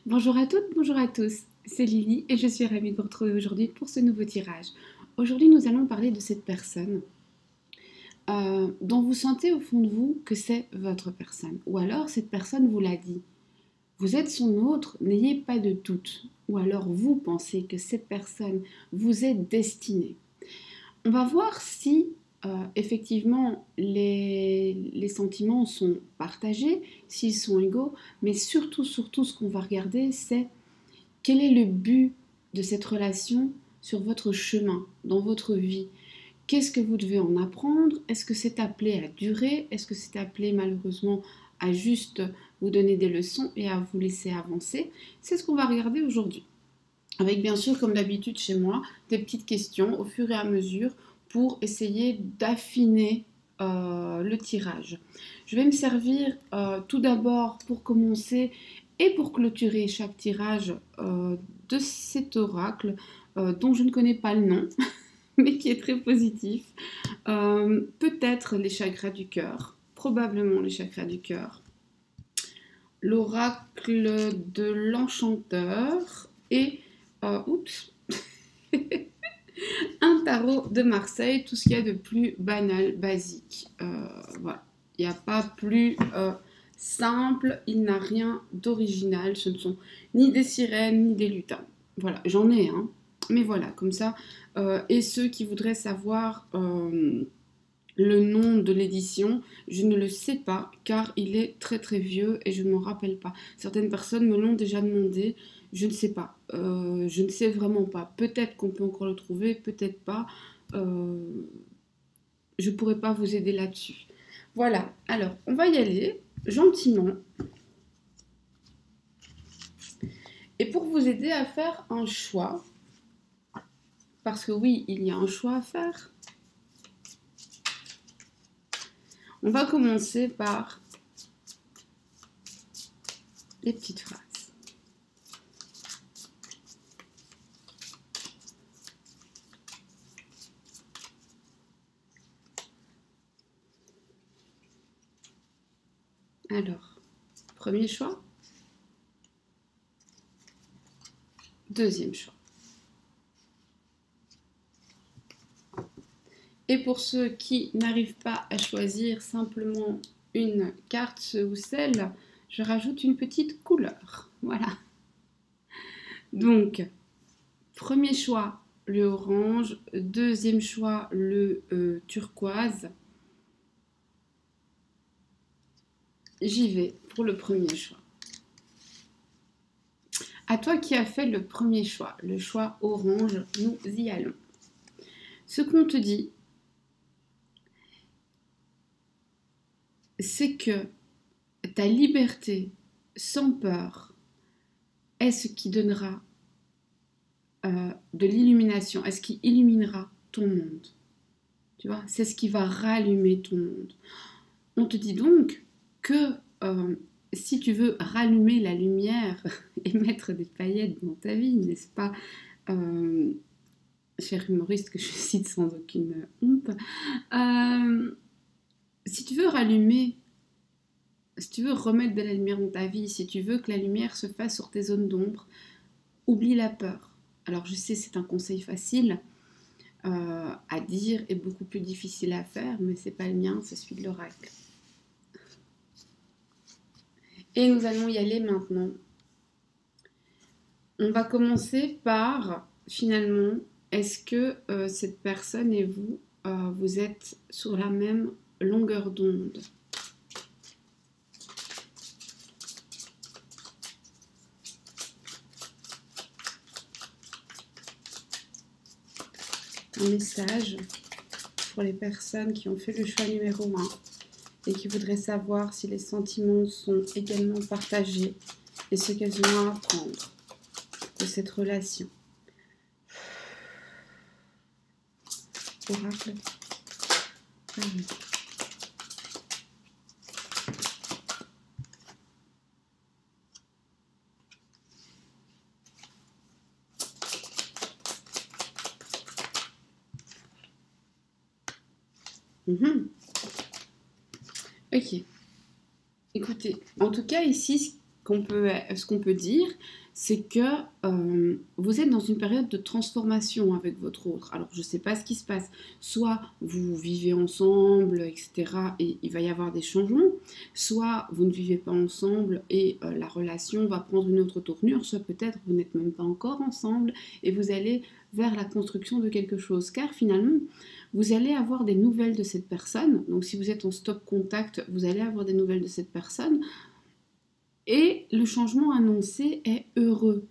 Bonjour à toutes, bonjour à tous, c'est Lily et je suis ravie de vous retrouver aujourd'hui pour ce nouveau tirage. Aujourd'hui nous allons parler de cette personne dont vous sentez au fond de vous que c'est votre personne. Ou alors cette personne vous l'a dit. Vous êtes son autre, n'ayez pas de doute. Ou alors vous pensez que cette personne vous est destinée. On va voir si effectivement les sentiments sont partagés, s'ils sont égaux, mais surtout ce qu'on va regarder, c'est quel est le but de cette relation sur votre chemin, dans votre vie. Qu'est-ce que vous devez en apprendre? Est-ce que c'est appelé à durer? Est-ce que c'est appelé malheureusement à juste vous donner des leçons et à vous laisser avancer? C'est ce qu'on va regarder aujourd'hui. Avec bien sûr, comme d'habitude chez moi, des petites questions au fur et à mesure pour essayer d'affiner le tirage. Je vais me servir tout d'abord pour commencer et pour clôturer chaque tirage de cet oracle dont je ne connais pas le nom, mais qui est très positif. Peut-être les chakras du cœur, probablement les chakras du cœur. L'oracle de l'enchanteur et oups, un tarot de Marseille, tout ce qu'il y a de plus banal, basique. Voilà, il n'y a pas plus simple, il n'a rien d'original, ce ne sont ni des sirènes, ni des lutins. Voilà, j'en ai, hein, mais voilà, comme ça. Et ceux qui voudraient savoir le nom de l'édition, je ne le sais pas, car il est très très vieux et je ne m'en rappelle pas. Certaines personnes me l'ont déjà demandé, je ne sais pas. Je ne sais vraiment pas. Peut-être qu'on peut encore le trouver, peut-être pas. Je ne pourrais pas vous aider là-dessus. Voilà, alors on va y aller gentiment. Et pour vous aider à faire un choix, parce que oui, il y a un choix à faire, on va commencer par les petites phrases. Alors, premier choix. Deuxième choix. Et pour ceux qui n'arrivent pas à choisir simplement une carte, ce ou celle, je rajoute une petite couleur. Voilà. Donc, premier choix, le orange. Deuxième choix, le turquoise. J'y vais pour le premier choix. À toi qui as fait le premier choix, le choix orange, nous y allons. Ce qu'on te dit, c'est que ta liberté sans peur est ce qui donnera de l'illumination, est ce qui illuminera ton monde. Tu vois, c'est ce qui va rallumer ton monde. On te dit donc que si tu veux rallumer la lumière et mettre des paillettes dans ta vie, n'est-ce pas, cher humoriste que je cite sans aucune honte, si tu veux rallumer, si tu veux remettre de la lumière dans ta vie, si tu veux que la lumière se fasse sur tes zones d'ombre, oublie la peur. Alors je sais, c'est un conseil facile à dire et beaucoup plus difficile à faire, mais c'est pas le mien, c'est celui de l'oracle. Et nous allons y aller maintenant. On va commencer par, finalement, est-ce que cette personne et vous, vous êtes sur la même longueur d'onde? Un message pour les personnes qui ont fait le choix numéro 1 et qui voudraient savoir si les sentiments sont également partagés et ce qu'elles ont à apprendre de cette relation. Oracle. Ok. Écoutez, en tout cas ici, ce qu'on peut dire, c'est que vous êtes dans une période de transformation avec votre autre. Alors, je ne sais pas ce qui se passe. Soit vous vivez ensemble, etc., et il va y avoir des changements. Soit vous ne vivez pas ensemble et la relation va prendre une autre tournure. Soit peut-être vous n'êtes même pas encore ensemble et vous allez vers la construction de quelque chose. Car finalement, vous allez avoir des nouvelles de cette personne. Donc, si vous êtes en stop contact, vous allez avoir des nouvelles de cette personne. Et le changement annoncé est heureux,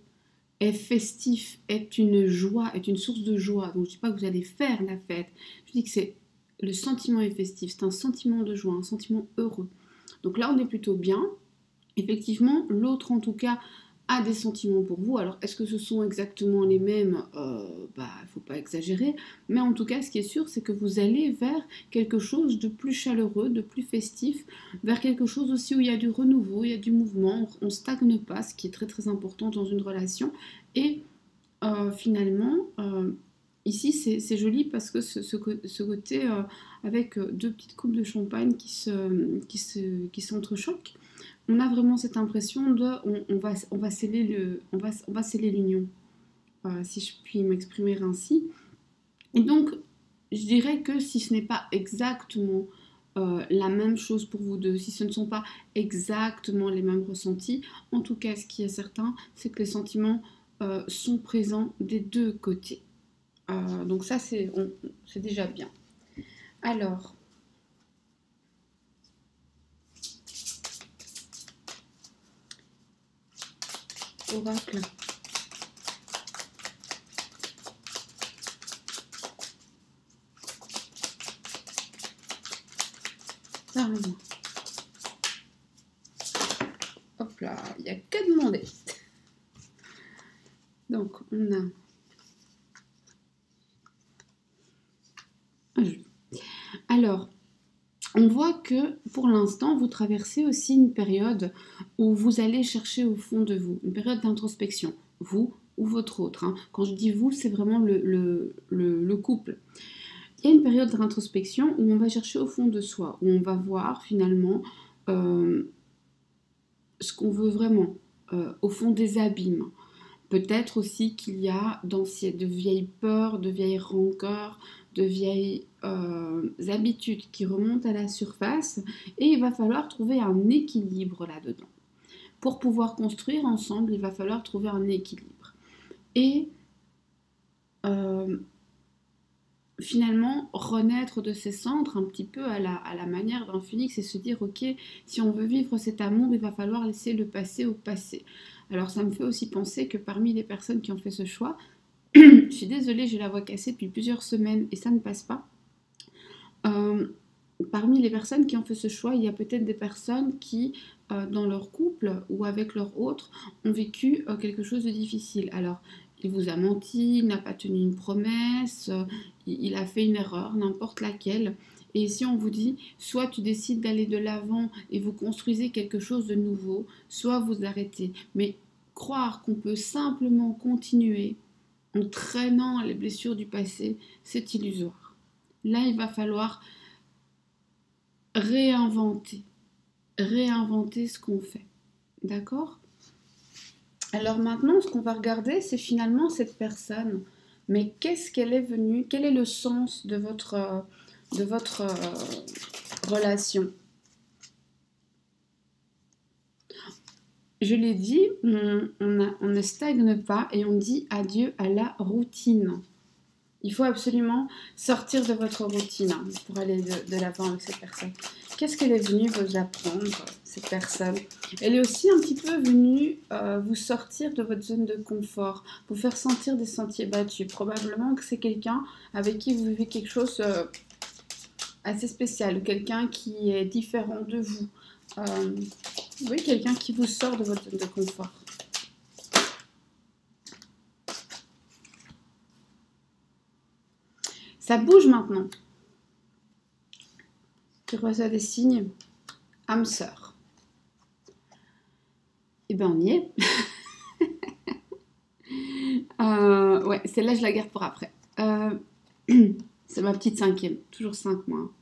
est festif, est une joie, est une source de joie. Donc je ne dis pas que vous allez faire la fête, je dis que le sentiment est festif, c'est un sentiment de joie, un sentiment heureux. Donc là on est plutôt bien. Effectivement, l'autre en tout cas a des sentiments pour vous. Alors est-ce que ce sont exactement les mêmes? Il ne faut pas exagérer. Mais en tout cas, ce qui est sûr, c'est que vous allez vers quelque chose de plus chaleureux, de plus festif, vers quelque chose aussi où il y a du renouveau, il y a du mouvement, on ne stagne pas, ce qui est très très important dans une relation. Et finalement, ici c'est joli parce que ce côté avec deux petites coupes de champagne qui s'entrechoquent, on a vraiment cette impression de on va sceller l'union, si je puis m'exprimer ainsi. Et donc, je dirais que si ce n'est pas exactement la même chose pour vous deux, si ce ne sont pas exactement les mêmes ressentis, en tout cas, ce qui est certain, c'est que les sentiments sont présents des deux côtés. Donc ça, c'est déjà bien. Alors, oracle. Parle-moi. Hop là, il n'y a que demander. Donc, on a... Alors, on voit que pour l'instant, vous traversez aussi une période où vous allez chercher au fond de vous, une période d'introspection, vous ou votre autre. Hein. Quand je dis vous, c'est vraiment le couple. Il y a une période d'introspection où on va chercher au fond de soi, où on va voir finalement ce qu'on veut vraiment, au fond des abîmes. Peut-être aussi qu'il y a de vieilles peurs, de vieilles rancœurs, de vieilles habitudes qui remontent à la surface et il va falloir trouver un équilibre là-dedans. Pour pouvoir construire ensemble, il va falloir trouver un équilibre. Et finalement, renaître de ses cendres un petit peu à la manière d'un phénix et se dire, ok, si on veut vivre cet amour, il va falloir laisser le passé au passé. Alors ça me fait aussi penser que parmi les personnes qui ont fait ce choix, je suis désolée, j'ai la voix cassée depuis plusieurs semaines et ça ne passe pas. Parmi les personnes qui ont fait ce choix, il y a peut-être des personnes qui, dans leur couple ou avec leur autre, ont vécu quelque chose de difficile. Alors, il vous a menti, il n'a pas tenu une promesse, il a fait une erreur, n'importe laquelle. Et ici, on vous dit, soit tu décides d'aller de l'avant et vous construisez quelque chose de nouveau, soit vous arrêtez. Mais croire qu'on peut simplement continuer en traînant les blessures du passé, c'est illusoire. Là, il va falloir réinventer ce qu'on fait. D'accord ? Alors maintenant, ce qu'on va regarder, c'est finalement cette personne. Mais qu'est-ce qu'elle est venue ? Quel est le sens de votre relation ? Je l'ai dit, on ne stagne pas et on dit adieu à la routine. Il faut absolument sortir de votre routine pour aller de l'avant avec cette personne. Qu'est-ce qu'elle est venue vous apprendre, cette personne ? Elle est aussi un petit peu venue vous sortir de votre zone de confort, vous faire sentir des sentiers battus. Probablement que c'est quelqu'un avec qui vous vivez quelque chose assez spécial, ou quelqu'un qui est différent de vous. Oui, quelqu'un qui vous sort de votre zone de confort. Ça bouge maintenant. Tu reçois des signes. Âme sœur. Eh bien, on y est. Ouais, celle-là, je la garde pour après. C'est ma petite 5e. Toujours 5 mois.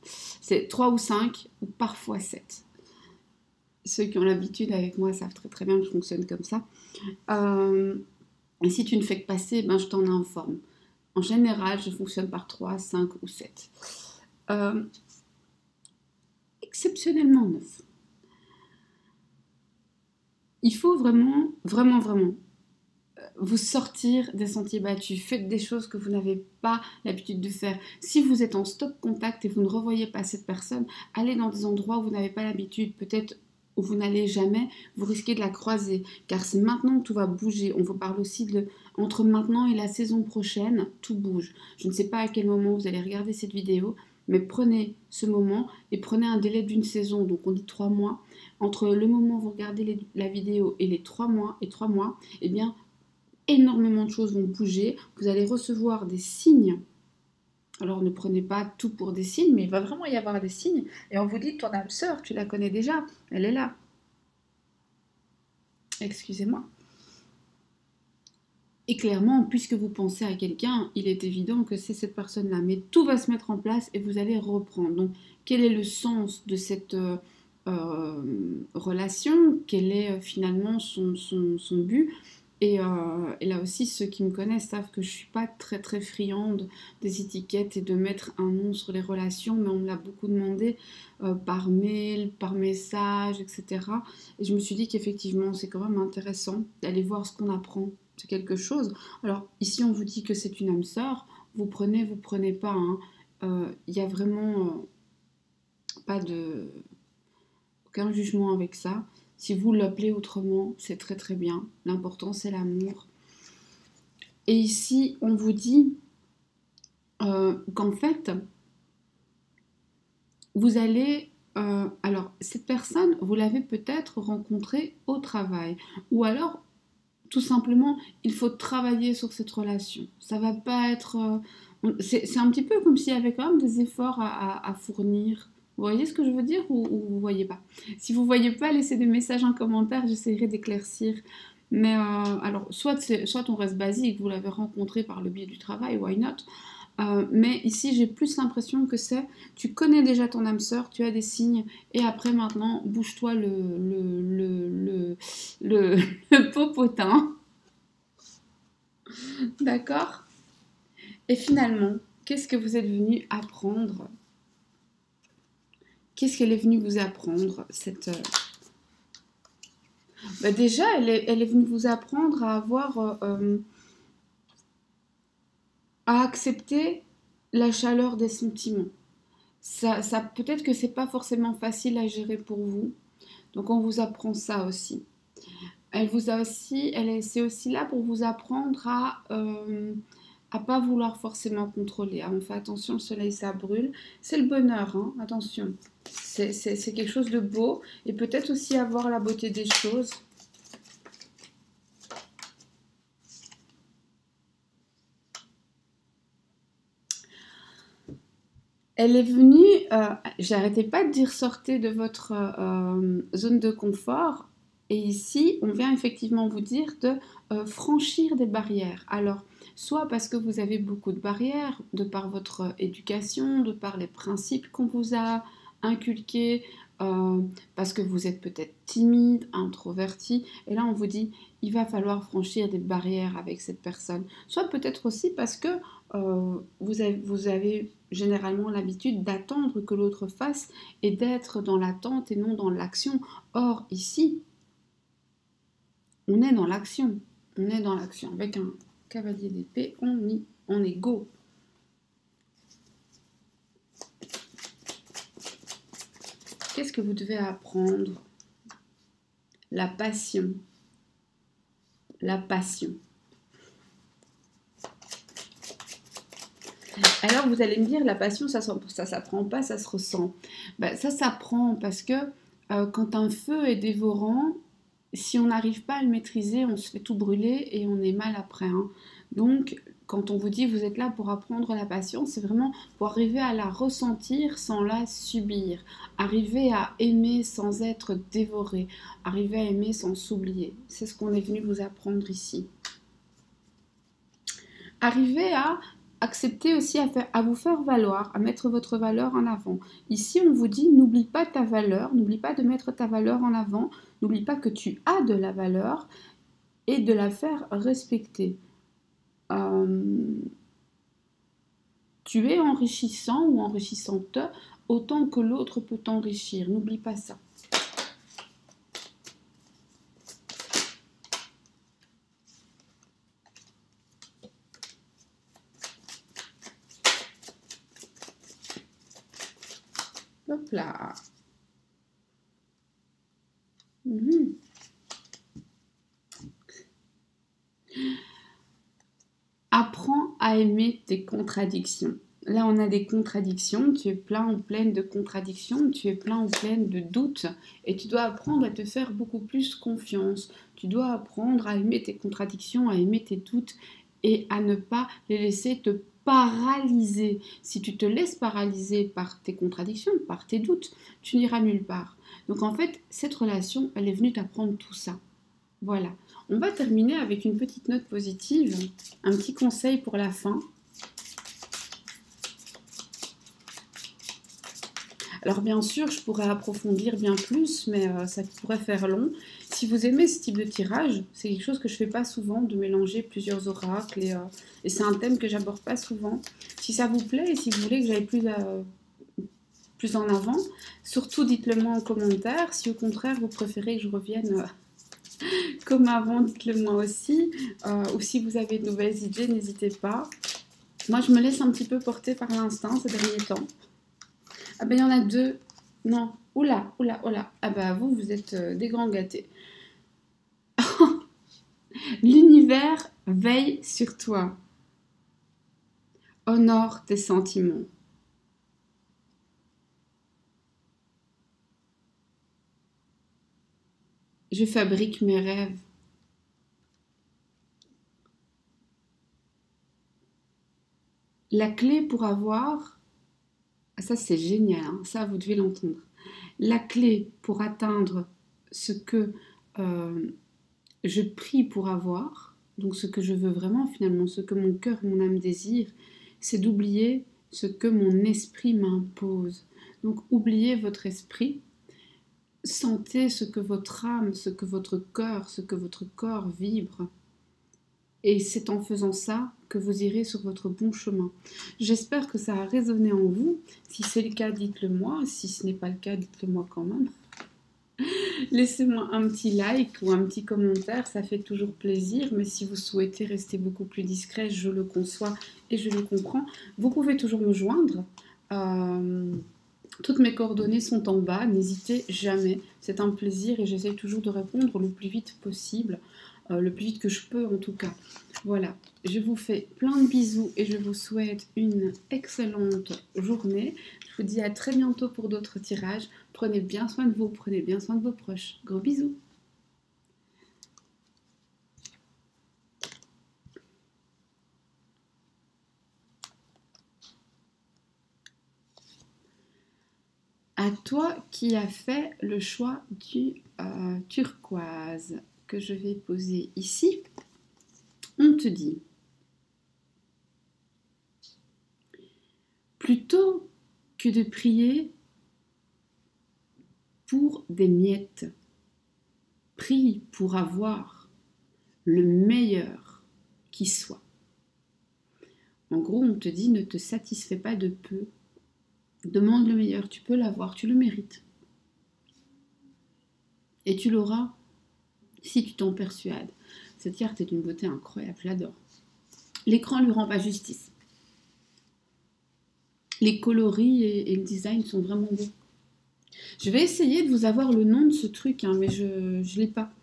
C'est 3 ou 5, ou parfois 7. Ceux qui ont l'habitude avec moi savent très très bien que je fonctionne comme ça. Et si tu ne fais que passer, ben, je t'en informe. En général, je fonctionne par 3, 5 ou 7. Exceptionnellement 9. Il faut vraiment, vraiment, vraiment vous sortir des sentiers battus. Faites des choses que vous n'avez pas l'habitude de faire. Si vous êtes en stop contact et vous ne revoyez pas cette personne, allez dans des endroits où vous n'avez pas l'habitude, peut-être où vous n'allez jamais, vous risquez de la croiser, car c'est maintenant que tout va bouger. On vous parle aussi de entre maintenant et la saison prochaine, tout bouge. Je ne sais pas à quel moment vous allez regarder cette vidéo, mais prenez ce moment et prenez un délai d'une saison, donc on dit 3 mois. Entre le moment où vous regardez la vidéo et les 3 mois, eh bien, énormément de choses vont bouger. Vous allez recevoir des signes. Alors ne prenez pas tout pour des signes, mais il va vraiment y avoir des signes. Et on vous dit, ton âme sœur, tu la connais déjà, elle est là. Excusez-moi. Et clairement, puisque vous pensez à quelqu'un, il est évident que c'est cette personne-là. Mais tout va se mettre en place et vous allez reprendre. Donc, quel est le sens de cette relation? Quel est finalement son but? Et là aussi, ceux qui me connaissent savent que je ne suis pas très très friande des étiquettes et de mettre un nom sur les relations, mais on me l'a beaucoup demandé par mail, par message, etc. Et je me suis dit qu'effectivement, c'est quand même intéressant d'aller voir ce qu'on apprend. C'est quelque chose. Alors ici, on vous dit que c'est une âme sœur. Vous prenez pas. Hein. Y a vraiment pas de... aucun jugement avec ça. Si vous l'appelez autrement, c'est très très bien. L'important, c'est l'amour. Et ici, on vous dit qu'en fait, vous allez... alors, cette personne, vous l'avez peut-être rencontrée au travail. Ou alors, tout simplement, il faut travailler sur cette relation. Ça va pas être... c'est un petit peu comme s'il y avait quand même des efforts à fournir. Vous voyez ce que je veux dire ou vous voyez pas? Si vous voyez pas, laissez des messages en commentaire, j'essaierai d'éclaircir. Mais alors, soit on reste basique, vous l'avez rencontré par le biais du travail, why not? Mais ici, j'ai plus l'impression que c'est, tu connais déjà ton âme sœur, tu as des signes, et après maintenant, bouge-toi le popotin. D'accord? Et finalement, qu'est-ce que vous êtes venu apprendre? Qu'est-ce qu'elle est venue vous apprendre, cette... Bah déjà, elle est venue vous apprendre à avoir... à accepter la chaleur des sentiments. Ça peut-être que c'est pas forcément facile à gérer pour vous. Donc on vous apprend ça aussi. C'est aussi là pour vous apprendre à pas vouloir forcément contrôler. On fait attention, le soleil ça brûle. C'est le bonheur, hein, attention. C'est quelque chose de beau et peut-être aussi avoir la beauté des choses. Elle est venue, j'arrêtais pas de dire sortez de votre zone de confort. Et ici, on vient effectivement vous dire de franchir des barrières. Alors, soit parce que vous avez beaucoup de barrières, de par votre éducation, de par les principes qu'on vous a inculqués, parce que vous êtes peut-être timide, introverti. Et là, on vous dit, il va falloir franchir des barrières avec cette personne. Soit peut-être aussi parce que vous avez généralement l'habitude d'attendre que l'autre fasse et d'être dans l'attente et non dans l'action. Or, ici, on est dans l'action. On est dans l'action. Avec un cavalier d'épée, on est go. Qu'est-ce que vous devez apprendre? La passion. La passion. Alors, vous allez me dire, la passion, ça s'apprend pas, ça se ressent. Ben, ça s'apprend parce que quand un feu est dévorant, si on n'arrive pas à le maîtriser, on se fait tout brûler et on est mal après. Hein. Donc, quand on vous dit vous êtes là pour apprendre la passion, c'est vraiment pour arriver à la ressentir sans la subir, arriver à aimer sans être dévoré, arriver à aimer sans s'oublier. C'est ce qu'on est venu vous apprendre ici. Arriver à acceptez aussi à vous faire valoir, à mettre votre valeur en avant. Ici, on vous dit, n'oublie pas ta valeur, n'oublie pas de mettre ta valeur en avant, n'oublie pas que tu as de la valeur et de la faire respecter. Tu es enrichissant ou enrichissante autant que l'autre peut t'enrichir. N'oublie pas ça. Hop là. Apprends à aimer tes contradictions. Là, on a des contradictions, tu es plein ou pleine de contradictions, tu es plein ou pleine de doutes et tu dois apprendre à te faire beaucoup plus confiance. Tu dois apprendre à aimer tes contradictions, à aimer tes doutes et à ne pas les laisser te paralyser. Si tu te laisses paralyser par tes contradictions, par tes doutes, tu n'iras nulle part. Donc en fait, cette relation, elle est venue t'apprendre tout ça. Voilà. On va terminer avec une petite note positive, un petit conseil pour la fin. Alors bien sûr, je pourrais approfondir bien plus, mais ça pourrait faire long. Si vous aimez ce type de tirage, c'est quelque chose que je ne fais pas souvent, de mélanger plusieurs oracles, et c'est un thème que j'aborde pas souvent. Si ça vous plaît et si vous voulez que j'aille plus en avant, surtout dites-le moi en commentaire. Si au contraire vous préférez que je revienne comme avant, dites-le moi aussi. Ou si vous avez de nouvelles idées, n'hésitez pas. Moi, je me laisse un petit peu porter par l'instinct ces derniers temps. Ah ben, il y en a deux. Non. Oula, oula, oula. Ah ben, vous êtes des grands gâtés. L'univers veille sur toi. Honore tes sentiments. Je fabrique mes rêves. La clé pour avoir... Ça, c'est génial, hein, ça, vous devez l'entendre. La clé pour atteindre ce que je prie pour avoir, donc ce que je veux vraiment finalement, ce que mon cœur et mon âme désirent, c'est d'oublier ce que mon esprit m'impose. Donc, oubliez votre esprit, sentez ce que votre âme, ce que votre cœur, ce que votre corps vibre. Et c'est en faisant ça que vous irez sur votre bon chemin. J'espère que ça a résonné en vous. Si c'est le cas, dites-le moi. Si ce n'est pas le cas, dites-le moi quand même. Laissez-moi un petit like ou un petit commentaire, ça fait toujours plaisir. Mais si vous souhaitez rester beaucoup plus discret, je le conçois et je le comprends. Vous pouvez toujours me joindre. Toutes mes coordonnées sont en bas. N'hésitez jamais. C'est un plaisir et j'essaie toujours de répondre le plus vite possible. Le plus vite que je peux en tout cas. Voilà, je vous fais plein de bisous et je vous souhaite une excellente journée. Je vous dis à très bientôt pour d'autres tirages. Prenez bien soin de vous, prenez bien soin de vos proches. Gros bisous. À toi qui as fait le choix du turquoise que je vais poser ici, on te dit, plutôt que de prier pour des miettes, prie pour avoir le meilleur qui soit. En gros, on te dit, ne te satisfais pas de peu, demande le meilleur, tu peux l'avoir, tu le mérites. Et tu l'auras si tu t'en persuades. Cette carte est d'une beauté incroyable, je l'adore. L'écran ne lui rend pas justice. Les coloris et le design sont vraiment beaux. Je vais essayer de vous avoir le nom de ce truc, hein, mais je ne l'ai pas.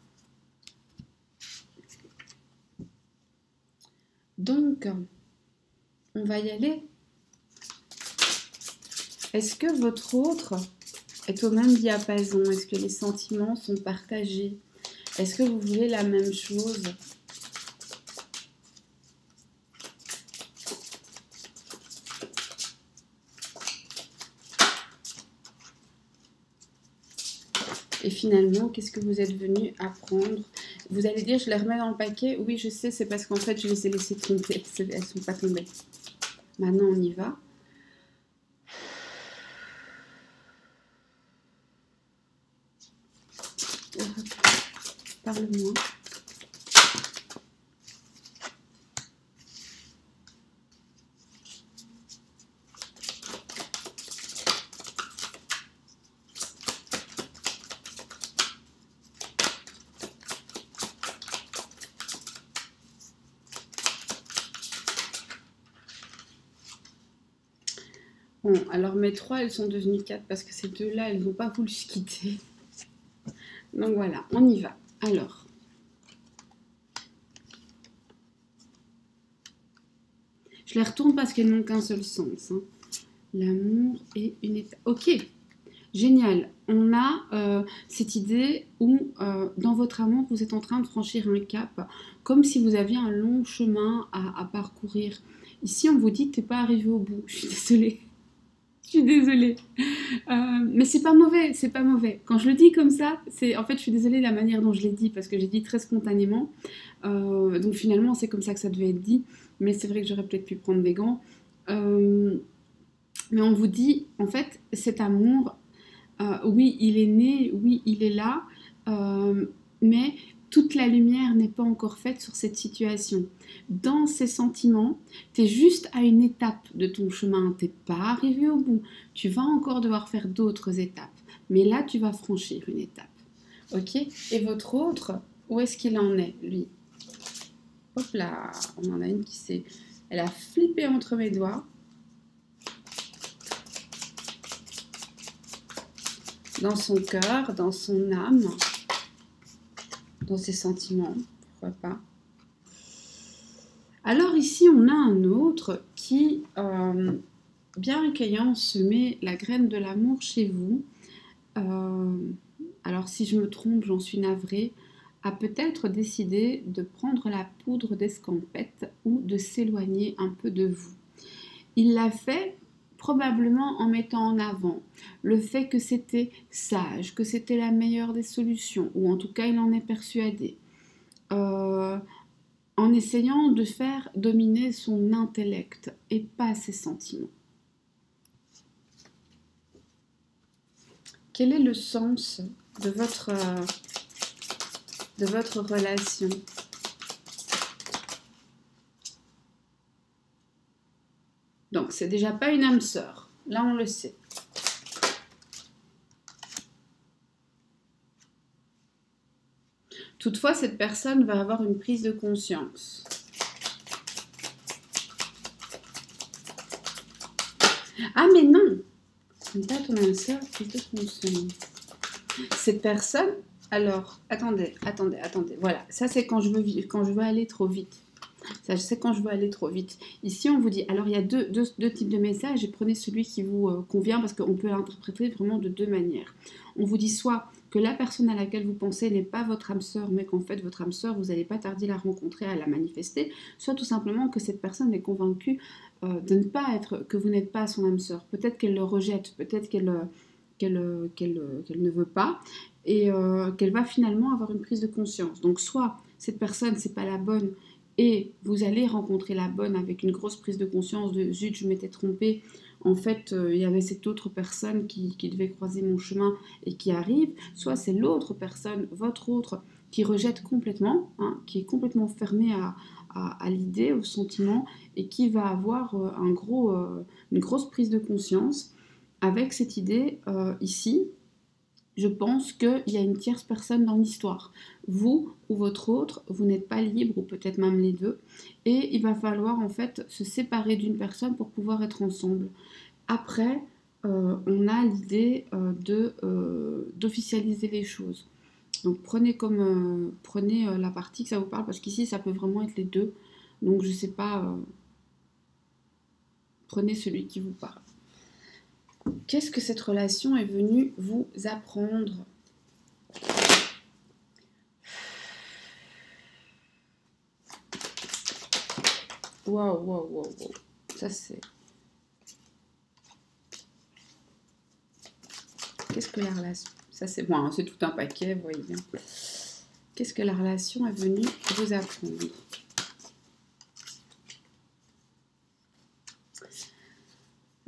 Donc, on va y aller. Est-ce que votre autre est au même diapason? Est-ce que les sentiments sont partagés? Est-ce que vous voulez la même chose? Et finalement, qu'est-ce que vous êtes venu apprendre? Vous allez dire, je les remets dans le paquet. Oui, je sais, c'est parce qu'en fait, je les ai laissées tomber. Elles ne sont pas tombées. Maintenant, on y va. Parle-moi. Bon, alors mes 3, elles sont devenues 4 parce que ces deux-là, elles n'ont pas voulu se quitter. Donc voilà, on y va. Alors, je les retourne parce qu'elles n'ont qu'un seul sens. Hein. L'amour est une étape. Ok, génial. On a cette idée où dans votre amour, vous êtes en train de franchir un cap, comme si vous aviez un long chemin à parcourir. Ici, on vous dit que tu n'es pas arrivé au bout. Je suis désolée. Je suis désolée. Mais c'est pas mauvais, c'est pas mauvais. Quand je le dis comme ça, c'est en fait, je suis désolée de la manière dont je l'ai dit, parce que j'ai dit très spontanément. Donc finalement, c'est comme ça que ça devait être dit. Mais c'est vrai que j'aurais peut-être pu prendre des gants. Mais on vous dit, en fait, cet amour, oui, il est né, oui, il est là, mais toute la lumière n'est pas encore faite sur cette situation. Dans ces sentiments, tu es juste à une étape de ton chemin, tu n'es pas arrivé au bout. Tu vas encore devoir faire d'autres étapes, mais là, tu vas franchir une étape. Ok? Et votre autre, où est-ce qu'il en est, lui? Hop là, on en a une qui s'est... Elle a flippé entre mes doigts. Dans son cœur, dans son âme, dans ses sentiments, pourquoi pas. Alors ici, on a un autre qui, bien qu'ayant semé la graine de l'amour chez vous, alors si je me trompe, j'en suis navrée, a peut-être décidé de prendre la poudre d'escampette ou de s'éloigner un peu de vous. Il l'a fait probablement en mettant en avant le fait que c'était sage, que c'était la meilleure des solutions, ou en tout cas il en est persuadé, en essayant de faire dominer son intellect et pas ses sentiments. Quel est le sens de votre relation ? Donc, c'est déjà pas une âme sœur. Là, on le sait. Toutefois, cette personne va avoir une prise de conscience. Ah, mais non! Ce n'est pas ton âme sœur, prise de conscience. Cette personne... Alors, attendez. Voilà, ça, c'est quand je veux aller trop vite. Ça, je sais quand je veux aller trop vite. Ici, on vous dit, alors il y a deux types de messages et prenez celui qui vous convient parce qu'on peut l'interpréter vraiment de deux manières. On vous dit soit que la personne à laquelle vous pensez n'est pas votre âme sœur, mais qu'en fait votre âme sœur, vous n'allez pas tarder à la rencontrer, à la manifester, soit tout simplement que cette personne est convaincue de ne pas être, que vous n'êtes pas son âme sœur. Peut-être qu'elle le rejette, peut-être qu'elle ne veut pas et qu'elle va finalement avoir une prise de conscience. Donc soit cette personne, c'est pas la bonne, et vous allez rencontrer la bonne avec une grosse prise de conscience de « zut, je m'étais trompée, en fait, il y avait cette autre personne qui devait croiser mon chemin et qui arrive », soit c'est l'autre personne, votre autre, qui rejette complètement, hein, qui est complètement fermée à l'idée, au sentiment, et qui va avoir une grosse prise de conscience avec cette idée ici. Je pense qu'il y a une tierce personne dans l'histoire. Vous ou votre autre, vous n'êtes pas libre, ou peut-être même les deux. Et il va falloir en fait se séparer d'une personne pour pouvoir être ensemble. Après, on a l'idée d'officialiser les choses. Donc prenez la partie que ça vous parle, parce qu'ici ça peut vraiment être les deux. Donc je ne sais pas, prenez celui qui vous parle. Qu'est-ce que cette relation est venue vous apprendre ? Waouh. Ça c'est... Qu'est-ce que la relation... Ça c'est bon, c'est tout un paquet, vous voyez bien. Qu'est-ce que la relation est venue vous apprendre ?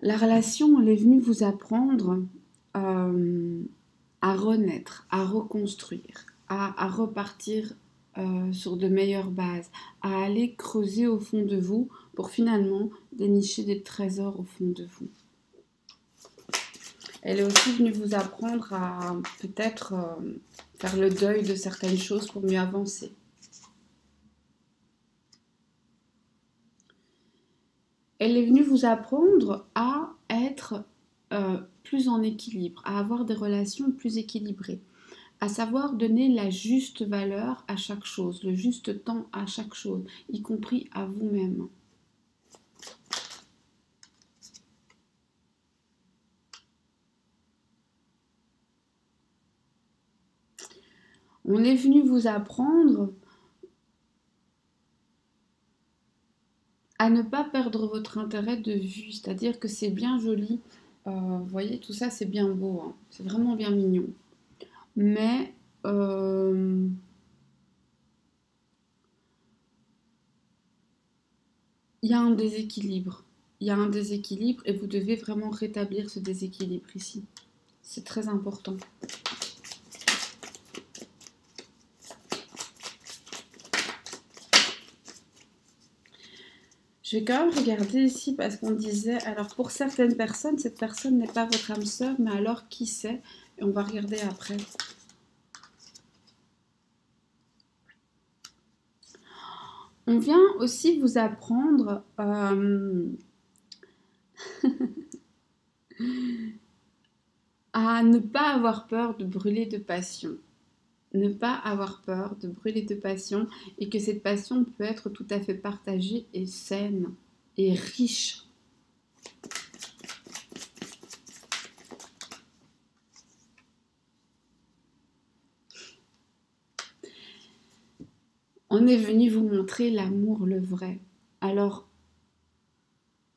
La relation, elle est venue vous apprendre à renaître, à reconstruire, à repartir sur de meilleures bases, à aller creuser au fond de vous pour finalement dénicher des trésors au fond de vous. Elle est aussi venue vous apprendre à peut-être faire le deuil de certaines choses pour mieux avancer. Elle est venue vous apprendre à être plus en équilibre, à avoir des relations plus équilibrées, à savoir donner la juste valeur à chaque chose, le juste temps à chaque chose, y compris à vous-même. On est venu vous apprendre à ne pas perdre votre intérêt de vue, c'est-à-dire que c'est bien joli, vous voyez, tout ça c'est bien beau, hein, c'est vraiment bien mignon, mais il y a un déséquilibre. Il y a un déséquilibre et vous devez vraiment rétablir ce déséquilibre ici. C'est très important. Je vais quand même regarder ici parce qu'on disait, alors pour certaines personnes, cette personne n'est pas votre âme sœur, mais alors qui c'est? Et on va regarder après. On vient aussi vous apprendre à ne pas avoir peur de brûler de passion. Ne pas avoir peur de brûler de passion et que cette passion peut être tout à fait partagée et saine et riche. On est venu vous montrer l'amour, le vrai. Alors,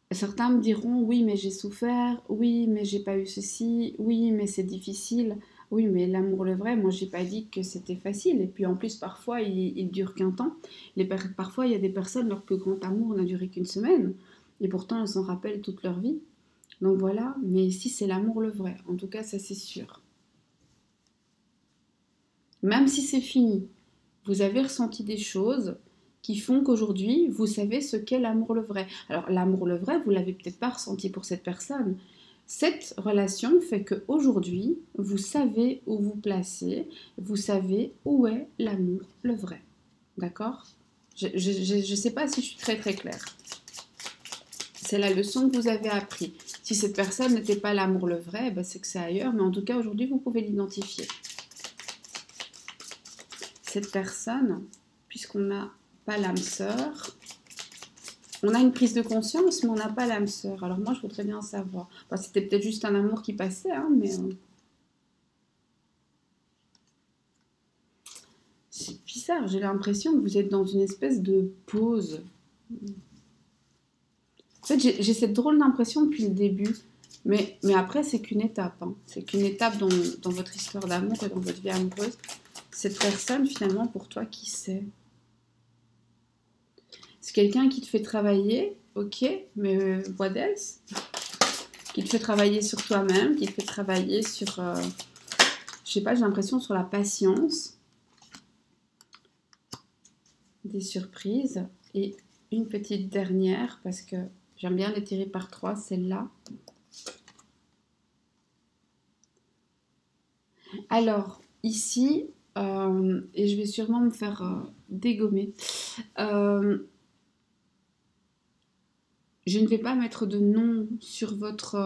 certains me diront, oui, mais j'ai souffert, oui, mais j'ai pas eu ceci, oui, mais c'est difficile. Oui, mais l'amour, le vrai, moi, j'ai pas dit que c'était facile. Et puis, en plus, parfois, il dure qu'un temps. Parfois, il y a des personnes, leur plus grand amour n'a duré qu'une semaine. Et pourtant, elles s'en rappellent toute leur vie. Donc voilà, mais ici, c'est l'amour, le vrai. En tout cas, ça, c'est sûr. Même si c'est fini, vous avez ressenti des choses qui font qu'aujourd'hui, vous savez ce qu'est l'amour le vrai. Alors, l'amour le vrai, vous l'avez peut-être pas ressenti pour cette personne. Cette relation fait qu'aujourd'hui, vous savez où vous placez, vous savez où est l'amour le vrai. D'accord? Je ne sais pas si je suis très très claire. C'est la leçon que vous avez appris. Si cette personne n'était pas l'amour le vrai, ben c'est que c'est ailleurs, mais en tout cas, aujourd'hui, vous pouvez l'identifier. Cette personne, puisqu'on n'a pas l'âme sœur, on a une prise de conscience, mais on n'a pas l'âme sœur. Alors moi, je voudrais bien savoir. Enfin, c'était peut-être juste un amour qui passait, hein, mais... C'est bizarre, j'ai l'impression que vous êtes dans une espèce de pause. En fait, j'ai cette drôle d'impression depuis le début. Mais après, c'est qu'une étape. Hein. C'est qu'une étape dans votre histoire d'amour et dans votre vie amoureuse. Cette personne, finalement, pour toi, qui c'est? C'est quelqu'un qui te fait travailler, ok, mais what else? Qui te fait travailler sur toi-même, qui te fait travailler sur, je sais pas, j'ai l'impression sur la patience, des surprises, et une petite dernière, parce que j'aime bien les tirer par trois, celle-là. Alors, ici, et je vais sûrement me faire dégommer, je ne vais pas mettre de nom sur votre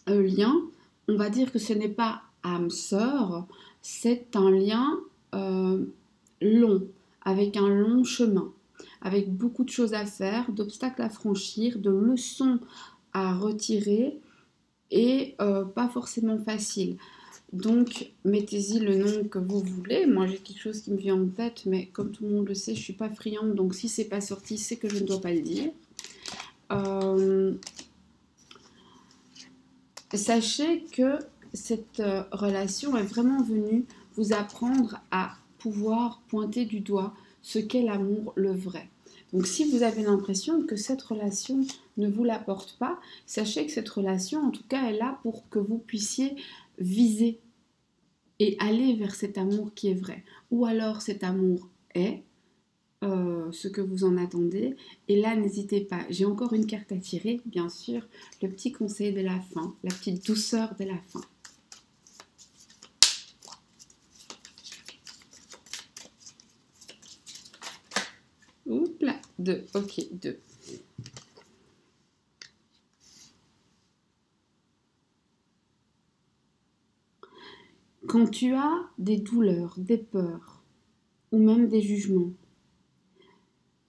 lien. On va dire que ce n'est pas âme sœur, c'est un lien long, avec un long chemin, avec beaucoup de choses à faire, d'obstacles à franchir, de leçons à retirer et pas forcément facile. Donc, mettez-y le nom que vous voulez. Moi, j'ai quelque chose qui me vient en tête, mais comme tout le monde le sait, je ne suis pas friande. Donc, si c'est pas sorti, c'est que je ne dois pas le dire. Sachez que cette relation est vraiment venue vous apprendre à pouvoir pointer du doigt ce qu'est l'amour le vrai. Donc si vous avez l'impression que cette relation ne vous l'apporte pas, sachez que cette relation, en tout cas, est là pour que vous puissiez viser et aller vers cet amour qui est vrai. Ou alors cet amour est ce que vous en attendez. Et là, n'hésitez pas. J'ai encore une carte à tirer, bien sûr. Le petit conseil de la fin, la petite douceur de la fin. Oups là, 2. Ok, 2. Quand tu as des douleurs, des peurs, ou même des jugements,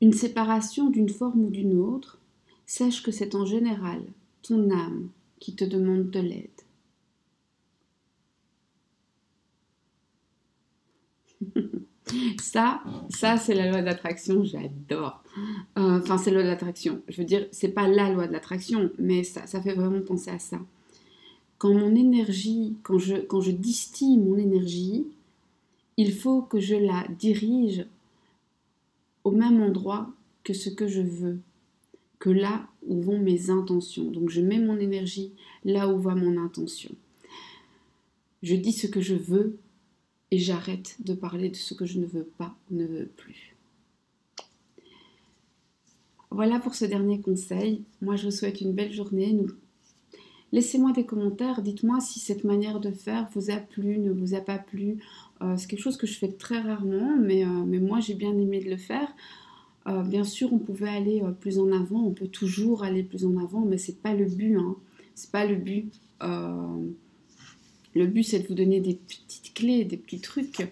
une séparation d'une forme ou d'une autre, sache que c'est en général ton âme qui te demande de l'aide. Ça c'est la loi de l'attraction, j'adore. Enfin, c'est la loi de l'attraction. Je veux dire, c'est pas la loi de l'attraction, mais ça fait vraiment penser à ça. Quand mon énergie, quand je distille mon énergie, il faut que je la dirige au même endroit que ce que je veux, que là où vont mes intentions. Donc je mets mon énergie là où va mon intention. Je dis ce que je veux et j'arrête de parler de ce que je ne veux pas ou ne veux plus. Voilà pour ce dernier conseil. Moi, je vous souhaite une belle journée. Laissez-moi des commentaires. Dites-moi si cette manière de faire vous a plu, ne vous a pas plu. C'est quelque chose que je fais très rarement, mais moi, j'ai bien aimé de le faire. Bien sûr, on pouvait aller plus en avant. On peut toujours aller plus en avant, mais c'est pas le but. Hein. C'est pas le but. Le but, c'est de vous donner des petites clés, des petits trucs,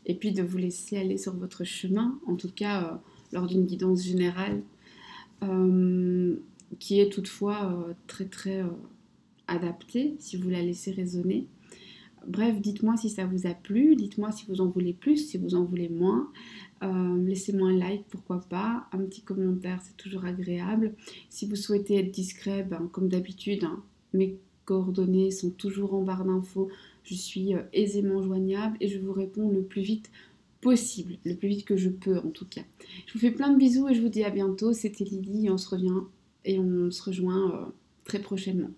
et puis de vous laisser aller sur votre chemin, en tout cas lors d'une guidance générale, qui est toutefois très adaptée, si vous la laissez résonner. Bref, dites-moi si ça vous a plu, dites-moi si vous en voulez plus, si vous en voulez moins. Laissez-moi un like, pourquoi pas, un petit commentaire, c'est toujours agréable. Si vous souhaitez être discret, ben, comme d'habitude, hein, mes coordonnées sont toujours en barre d'infos. Je suis aisément joignable et je vous réponds le plus vite possible, le plus vite que je peux en tout cas. Je vous fais plein de bisous et je vous dis à bientôt. C'était Lily et on se rejoint très prochainement.